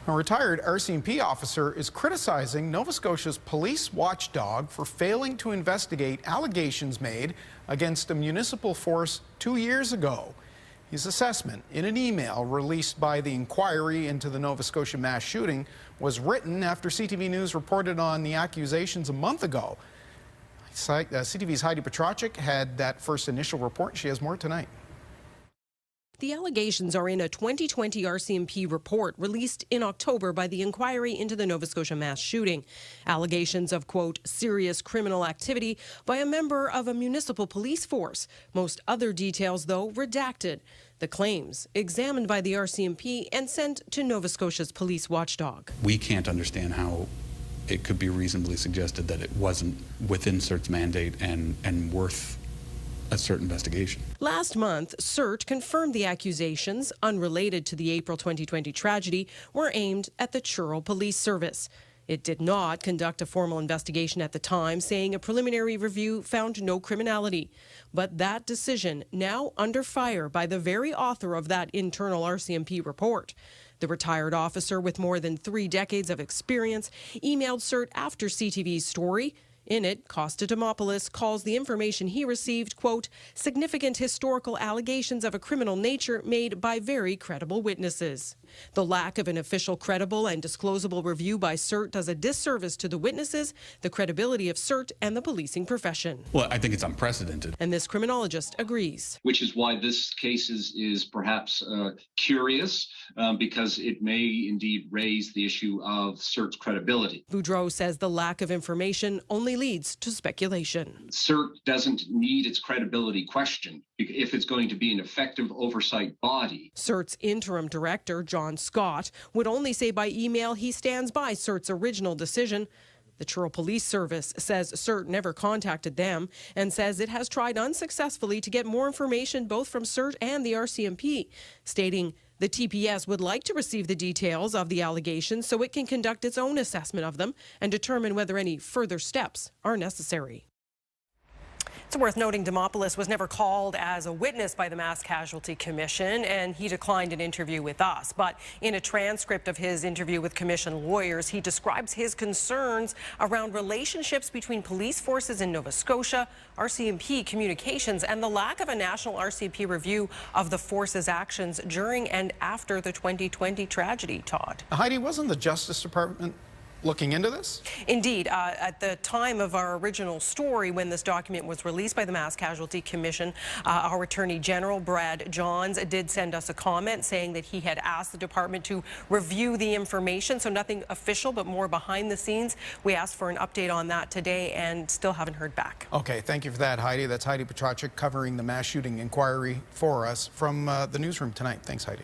A retired RCMP officer is criticizing Nova Scotia's police watchdog for failing to investigate allegations made against a municipal force 2 years ago. His assessment, in an email released by the inquiry into the Nova Scotia mass shooting, was written after CTV News reported on the accusations a month ago. CTV's Heidi Petracek had that first initial report. She has more tonight. The allegations are in a 2020 RCMP report released in October by the inquiry into the Nova Scotia mass shooting. Allegations of, quote, serious criminal activity by a member of a municipal police force. Most other details, though, redacted. The claims examined by the RCMP and sent to Nova Scotia's police watchdog. We can't understand how it could be reasonably suggested that it wasn't within SiRT's mandate and worth a SiRT investigation. Last month, SiRT confirmed the accusations, unrelated to the April 2020 tragedy, were aimed at the Churro Police Service. It did not conduct a formal investigation at the time, saying a preliminary review found no criminality. But that decision now under fire by the very author of that internal RCMP report. The retired officer with more than 3 decades of experience emailed SiRT after CTV's story. In it, Costa Demopoulos calls the information he received, quote, significant historical allegations of a criminal nature made by very credible witnesses. The lack of an official, credible and disclosable review by SiRT does a disservice to the witnesses, the credibility of SiRT and the policing profession. Well, I think it's unprecedented. And this criminologist agrees. Which is why this case is perhaps curious, because it may indeed raise the issue of SiRT's credibility. Boudreau says the lack of information only leads to speculation. SiRT doesn't need its credibility questioned if it's going to be an effective oversight body. SiRT's interim director, John Scott, would only say by email he stands by SiRT's original decision. The Churro Police Service says SiRT never contacted them and says it has tried unsuccessfully to get more information both from SiRT and the RCMP, stating the TPS would like to receive the details of the allegations so it can conduct its own assessment of them and determine whether any further steps are necessary. It's worth noting Demopoulos was never called as a witness by the Mass Casualty Commission, and he declined an interview with us. But in a transcript of his interview with Commission lawyers, he describes his concerns around relationships between police forces in Nova Scotia, RCMP communications, and the lack of a national RCMP review of the force's actions during and after the 2020 tragedy, Todd. Heidi, wasn't the Justice Department looking into this? Indeed. At the time of our original story, when this document was released by the Mass Casualty Commission, our Attorney General, Brad Johns, did send us a comment saying that he had asked the department to review the information, so nothing official, but more behind the scenes. We asked for an update on that today and still haven't heard back. Okay, thank you for that, Heidi. That's Heidi Petracek covering the mass shooting inquiry for us from the newsroom tonight. Thanks, Heidi.